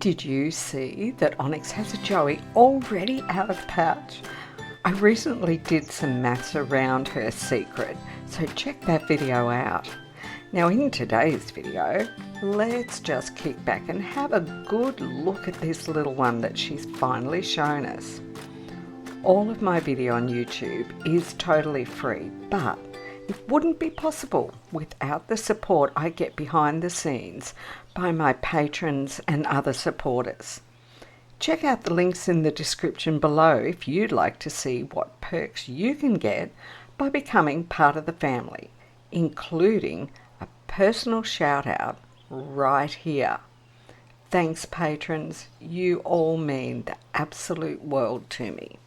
Did you see that Onyx has a Joey already out of the pouch? I recently did some maths around her secret, so check that video out. Now in today's video, let's just kick back and have a good look at this little one that she's finally shown us. All of my video on YouTube is totally free, but it wouldn't be possible without the support I get behind the scenes by my patrons and other supporters. Check out the links in the description below if you'd like to see what perks you can get by becoming part of the family, including a personal shout out right here. Thanks patrons, you all mean the absolute world to me.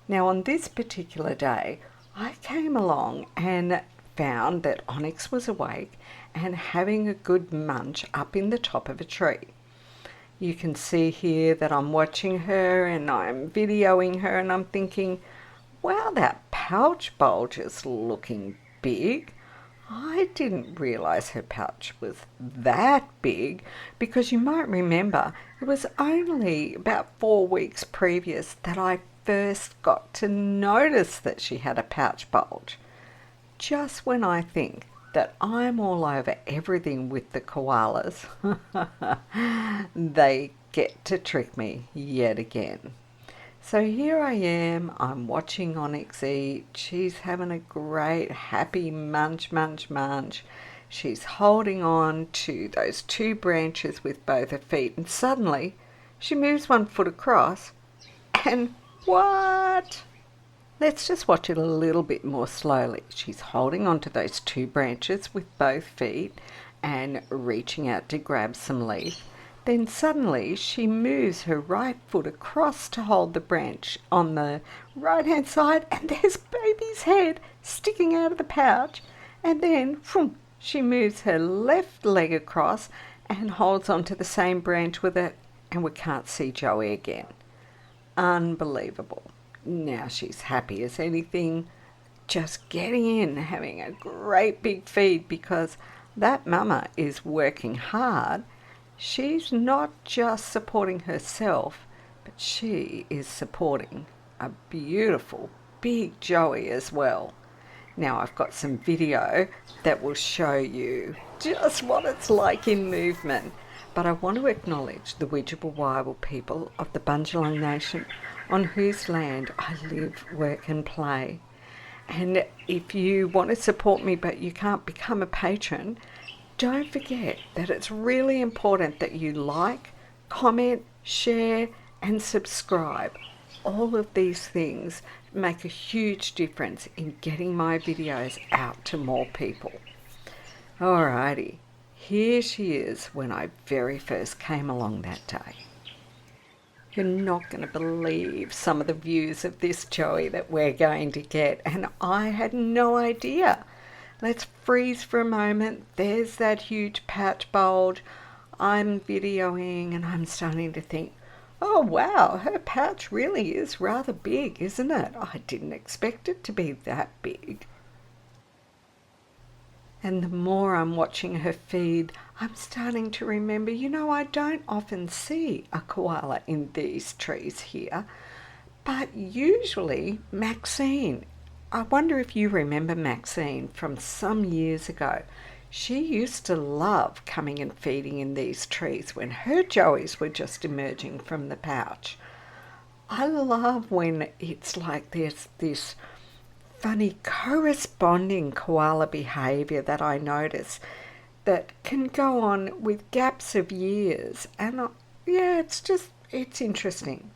Now on this particular day, I came along and found that Onyx was awake and having a good munch up in the top of a tree. You can see here that I'm watching her and I'm videoing her and I'm thinking, wow, that pouch bulge is looking big. I didn't realize her pouch was that big because you might remember it was only about 4 weeks previous that I first got to notice that she had a pouch bulge. Just when I think that I'm all over everything with the koalas, they get to trick me yet again. So here I am, I'm watching Onyx eat. She's having a great happy munch. She's holding on to those 2 branches with both her feet, and suddenly she moves 1 foot across and what? Let's just watch it a little bit more slowly. She's holding on to those 2 branches with both feet and reaching out to grab some leaf. Then suddenly she moves her right foot across to hold the branch on the right hand side, and there's baby's head sticking out of the pouch. And then she moves her left leg across and holds onto the same branch with it, and we can't see Joey again. Unbelievable. Now she's happy as anything, just getting in, having a great big feed because that mama is working hard. She's not just supporting herself, but she is supporting a beautiful big Joey as well. Now I've got some video that will show you just what it's like in movement. But I want to acknowledge the Widjabul people of the Bundjalung Nation on whose land I live, work and play. And if you want to support me but you can't become a patron, don't forget that it's really important that you like, comment, share and subscribe. All of these things make a huge difference in getting my videos out to more people. Alrighty. Here she is when I very first came along that day. You're not going to believe some of the views of this Joey that we're going to get, and I had no idea. Let's freeze for a moment. There's that huge pouch bulge. I'm videoing and I'm starting to think, oh wow, her pouch really is rather big, isn't it? I didn't expect it to be that big. And the more I'm watching her feed, I'm starting to remember, I don't often see a koala in these trees here, but usually Maxine. I wonder if you remember Maxine from some years ago. She used to love coming and feeding in these trees when her Joeys were just emerging from the pouch. I love when it's like there's this funny corresponding koala behaviour that I notice that can go on with gaps of years, and it's interesting.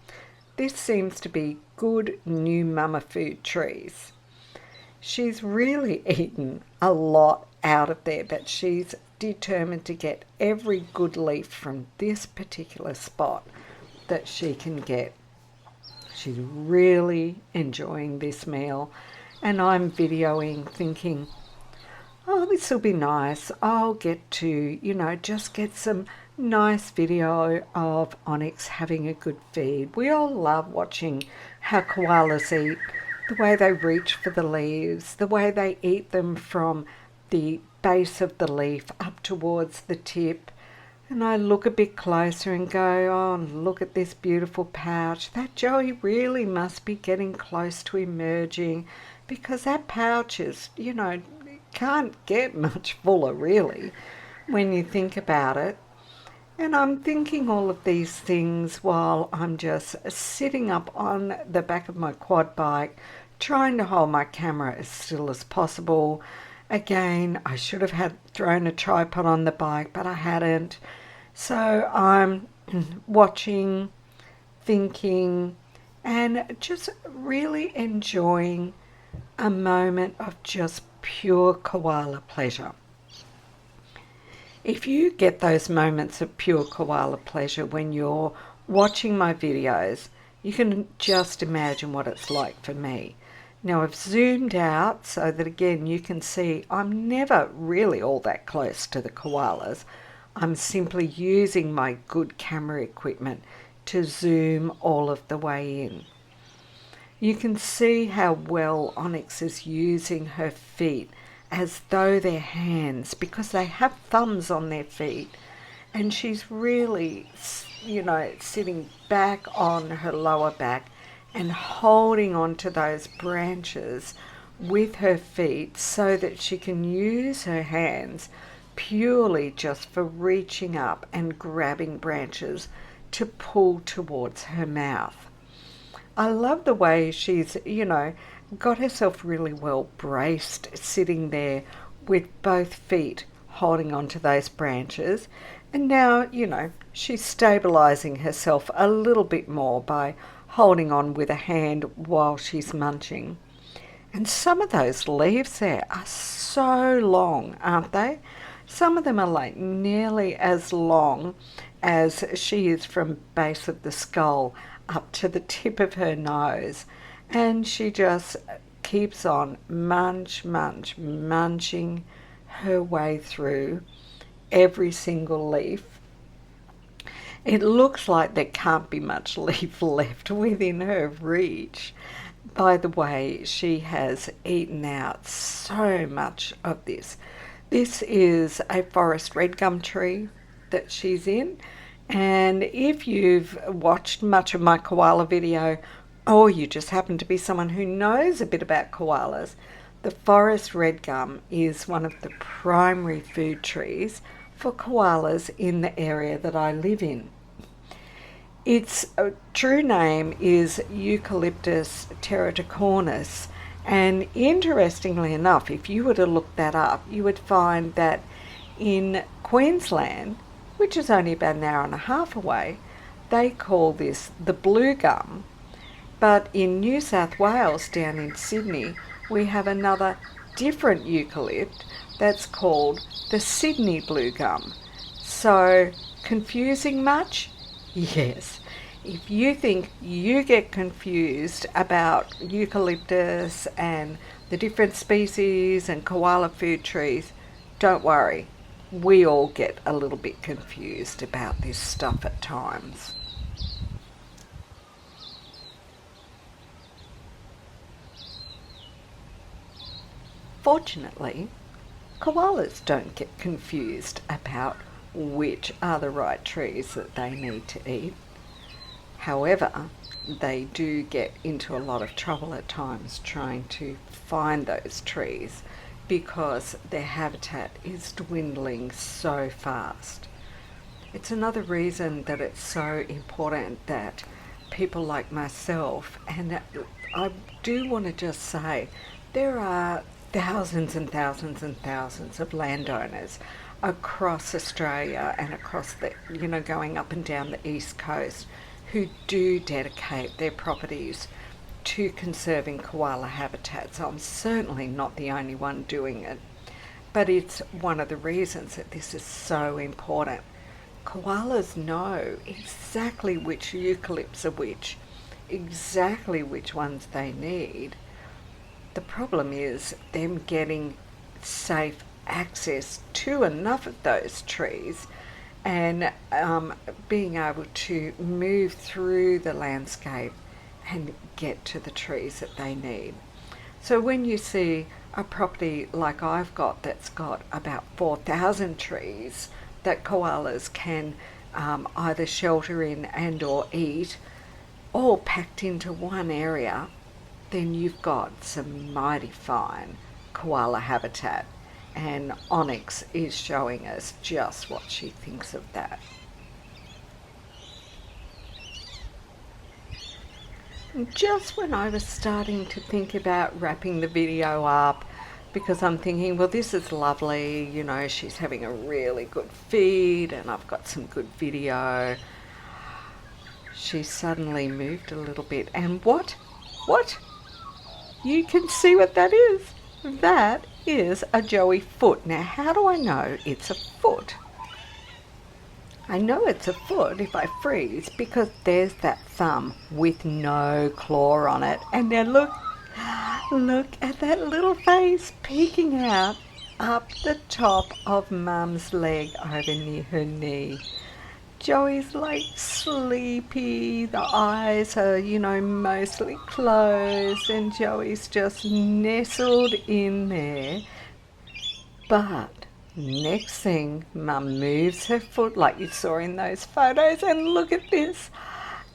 This seems to be good new mama food trees. She's really eaten a lot out of there, but she's determined to get every good leaf from this particular spot that she can get. She's really enjoying this meal. And I'm videoing thinking, oh, this will be nice. I'll get to, just get some nice video of Onyx having a good feed. We all love watching how koalas eat, the way they reach for the leaves, the way they eat them from the base of the leaf up towards the tip. And I look a bit closer and go, oh, look at this beautiful pouch. That joey really must be getting close to emerging, because that pouch is, can't get much fuller really when you think about it. And I'm thinking all of these things while I'm just sitting up on the back of my quad bike, trying to hold my camera as still as possible. Again, I should have had thrown a tripod on the bike, but I hadn't. So I'm watching, thinking, and just really enjoying a moment of just pure koala pleasure. If you get those moments of pure koala pleasure when you're watching my videos, you can just imagine what it's like for me. Now I've zoomed out so that again you can see I'm never really all that close to the koalas. I'm simply using my good camera equipment to zoom all of the way in. You can see how well Onyx is using her feet as though they're hands, because they have thumbs on their feet, and she's really, sitting back on her lower back and holding on to those branches with her feet so that she can use her hands purely just for reaching up and grabbing branches to pull towards her mouth. I love the way she's, got herself really well braced, sitting there with both feet holding onto those branches. And now, she's stabilizing herself a little bit more by holding on with a hand while she's munching. And some of those leaves there are so long, aren't they? Some of them are like nearly as long as she is from base of the skull up to the tip of her nose. And she just keeps on munching her way through every single leaf. It looks like there can't be much leaf left within her reach. By the way, she has eaten out so much of this. This is a forest red gum tree that she's in. And if you've watched much of my koala video, or you just happen to be someone who knows a bit about koalas, the forest red gum is one of the primary food trees for koalas in the area that I live in. Its true name is Eucalyptus teraticornis, and interestingly enough, if you were to look that up, you would find that in Queensland, which is only about an hour and a half away, they call this the blue gum. But in New South Wales, down in Sydney, we have another different eucalypt that's called the Sydney blue gum. So, confusing much? Yes. If you think you get confused about eucalyptus and the different species and koala food trees, don't worry. We all get a little bit confused about this stuff at times. Fortunately, koalas don't get confused about which are the right trees that they need to eat. However, they do get into a lot of trouble at times trying to find those trees because their habitat is dwindling so fast. It's another reason that it's so important that people like myself, and I do want to just say, there are thousands and thousands and thousands of landowners across Australia and across the, going up and down the east coast who do dedicate their properties to conserving koala habitats. I'm certainly not the only one doing it, but it's one of the reasons that this is so important. Koalas know exactly which eucalypts are which, exactly which ones they need. The problem is them getting safe access to enough of those trees and being able to move through the landscape and get to the trees that they need. So when you see a property like I've got that's got about 4,000 trees that koalas can either shelter in and or eat, all packed into one area, then you've got some mighty fine koala habitat. And Onyx is showing us just what she thinks of that. Just when I was starting to think about wrapping the video up, because I'm thinking, well, this is lovely, you know, she's having a really good feed and I've got some good video, she suddenly moved a little bit. And what? You can see what that is. That is a Joey foot. Now, how do I know it's a foot? I know it's a foot if I freeze, because there's that thumb with no claw on it. And now look at that little face peeking out up the top of Mum's leg over near her knee. Joey's like sleepy, the eyes are, you know, mostly closed, and Joey's just nestled in there. But next thing, Mum moves her foot like you saw in those photos, and look at this.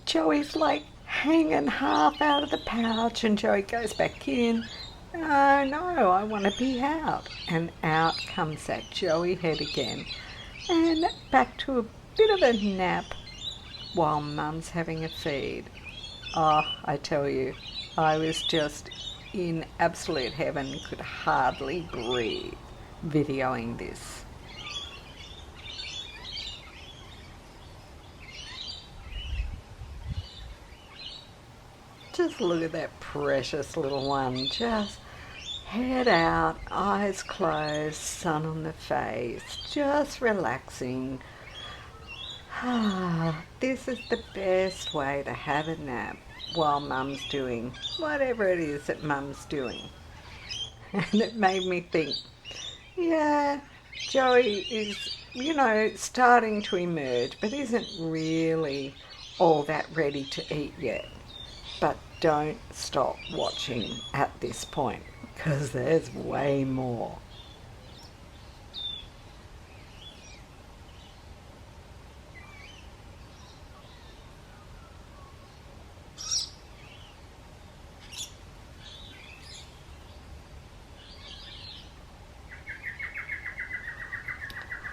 Joey's like hanging half out of the pouch, and Joey goes back in. No, I want to be out. And out comes that Joey head again. And back to a bit of a nap while Mum's having a feed. Oh, I tell you, I was just in absolute heaven, could hardly breathe videoing this. Just look at that precious little one, just head out, eyes closed, sun on the face, just relaxing. This is the best way to have a nap while Mum's doing whatever it is that Mum's doing. And it made me think, yeah, Joey is, you know, starting to emerge, but isn't really all that ready to eat yet. But don't stop watching at this point, because there's way more.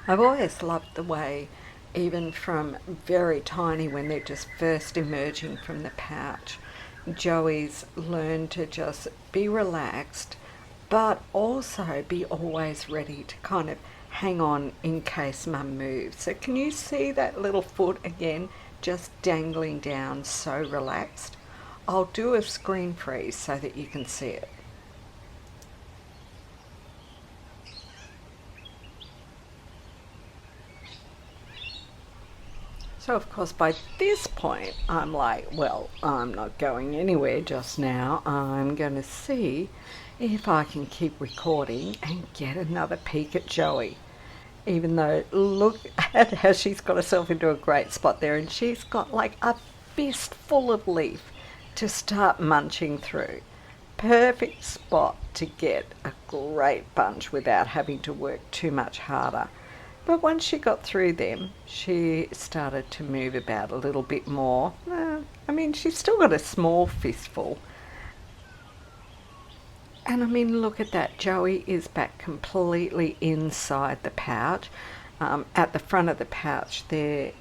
I've always loved the way, even from very tiny, when they're just first emerging from the pouch, Joey's learned to just be relaxed, but also be always ready to kind of hang on in case Mum moves. So can you see that little foot again, just dangling down, so relaxed? I'll do a screen freeze so that you can see it. So of course by this point I'm like, well, I'm not going anywhere just now. I'm going to see if I can keep recording and get another peek at Joey. Even though, look at how she's got herself into a great spot there, and she's got like a fistful of leaf to start munching through. Perfect spot to get a great bunch without having to work too much harder. But once she got through them, she started to move about a little bit more. I mean, she's still got a small fistful. And I mean, look at that. Joey is back completely inside the pouch. At the front of the pouch there,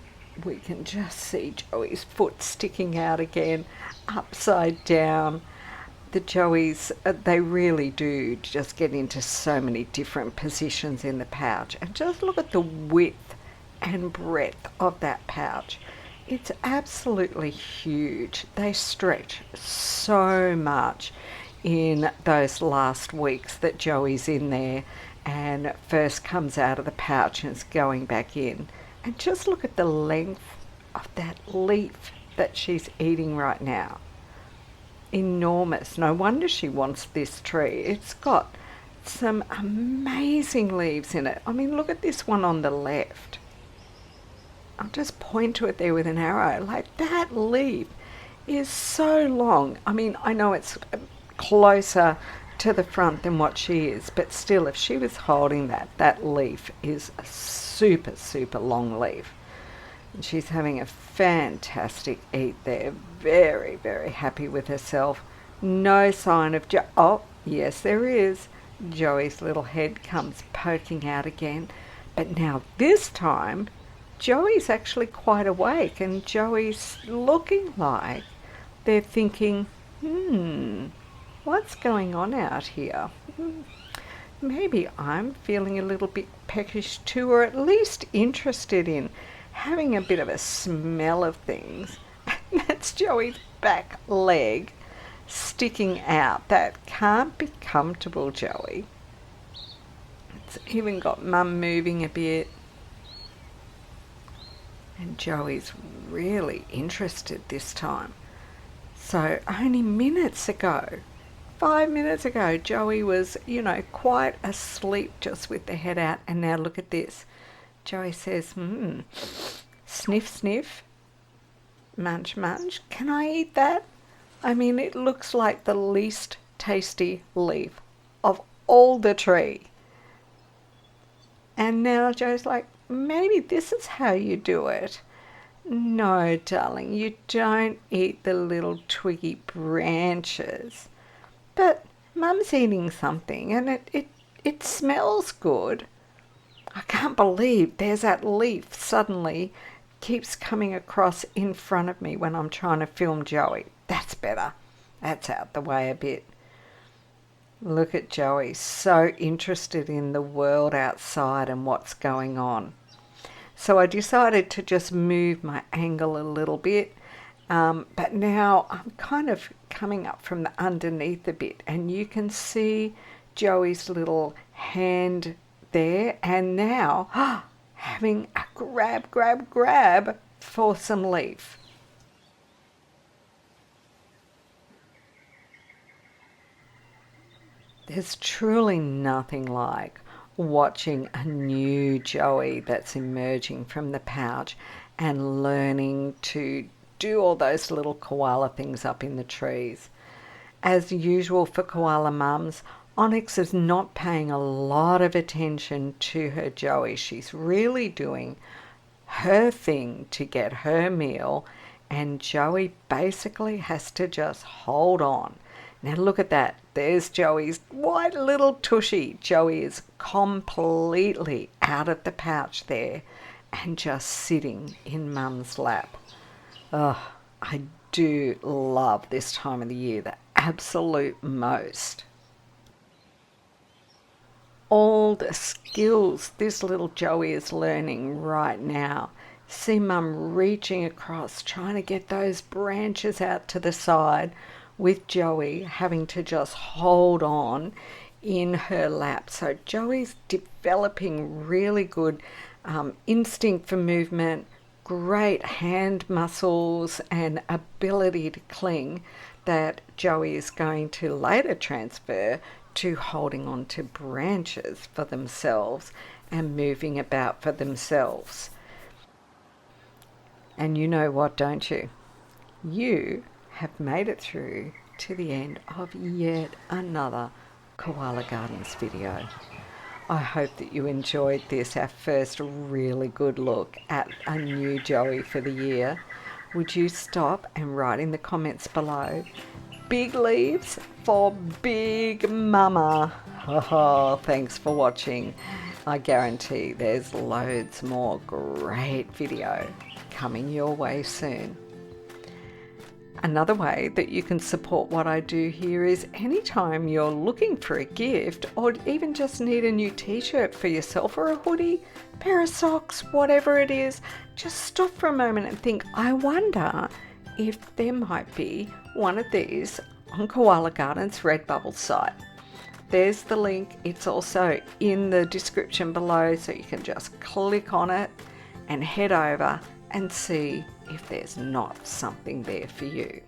we can just see Joey's foot sticking out again, upside down. The Joeys, they really do just get into so many different positions in the pouch. And just look at the width and breadth of that pouch. It's absolutely huge. They stretch so much in those last weeks that Joey's in there and first comes out of the pouch and is going back in. And just look at the length of that leaf that she's eating right now. Enormous. No wonder she wants this tree. It's got some amazing leaves in it. I mean, look at this one on the left. I'll just point to it there with an arrow. Like, that leaf is so long. I mean, I know it's closer to the front than what she is, but still, if she was holding that leaf is a super, super long leaf. And she's having a fantastic eat there. Very, very happy with herself. No sign of oh, yes there is. Joey's little head comes poking out again. But now this time, Joey's actually quite awake, and Joey's looking like they're thinking, what's going on out here? Maybe I'm feeling a little bit peckish too, or at least interested in having a bit of a smell of things. That's Joey's back leg sticking out. That can't be comfortable, Joey. It's even got Mum moving a bit. And Joey's really interested this time. So only minutes ago, 5 minutes ago, Joey was, quite asleep just with the head out. And now look at this. Joey says, sniff, sniff, munch, munch. Can I eat that? I mean, it looks like the least tasty leaf of all the tree. And now Joe's like, maybe this is how you do it. No, darling, you don't eat the little twiggy branches. But Mum's eating something, and it smells good. I can't believe there's that leaf suddenly keeps coming across in front of me when I'm trying to film Joey. That's better. That's out the way a bit. Look at Joey, so interested in the world outside and what's going on. So I decided to just move my angle a little bit, but now I'm kind of coming up from the underneath a bit, and you can see Joey's little hand there, and now having a grab for some leaf. There's truly nothing like watching a new Joey that's emerging from the pouch and learning to do all those little koala things up in the trees. As usual for koala mums, Onyx is not paying a lot of attention to her Joey. She's really doing her thing to get her meal, and Joey basically has to just hold on. Now look at that. There's Joey's white little tushy. Joey is completely out of the pouch there and just sitting in Mum's lap. Oh, I do love this time of the year, the absolute most. All the skills this little Joey is learning right now. See Mum reaching across, trying to get those branches out to the side, with Joey having to just hold on in her lap. So Joey's developing really good instinct for movement, great hand muscles and ability to cling that Joey is going to later transfer to holding on to branches for themselves and moving about for themselves. And you know what, don't you? You have made it through to the end of yet another Koala Gardens video. I hope that you enjoyed this, our first really good look at a new Joey for the year. Would you stop and write in the comments below, big leaves for Big Mama? Oh, thanks for watching. I guarantee there's loads more great video coming your way soon. Another way that you can support what I do here is anytime you're looking for a gift or even just need a new t-shirt for yourself or a hoodie, pair of socks, whatever it is, just stop for a moment and think, I wonder if there might be one of these on Koala Gardens Redbubble site. There's the link. It's also in the description below, so you can just click on it and head over and see if there's not something there for you.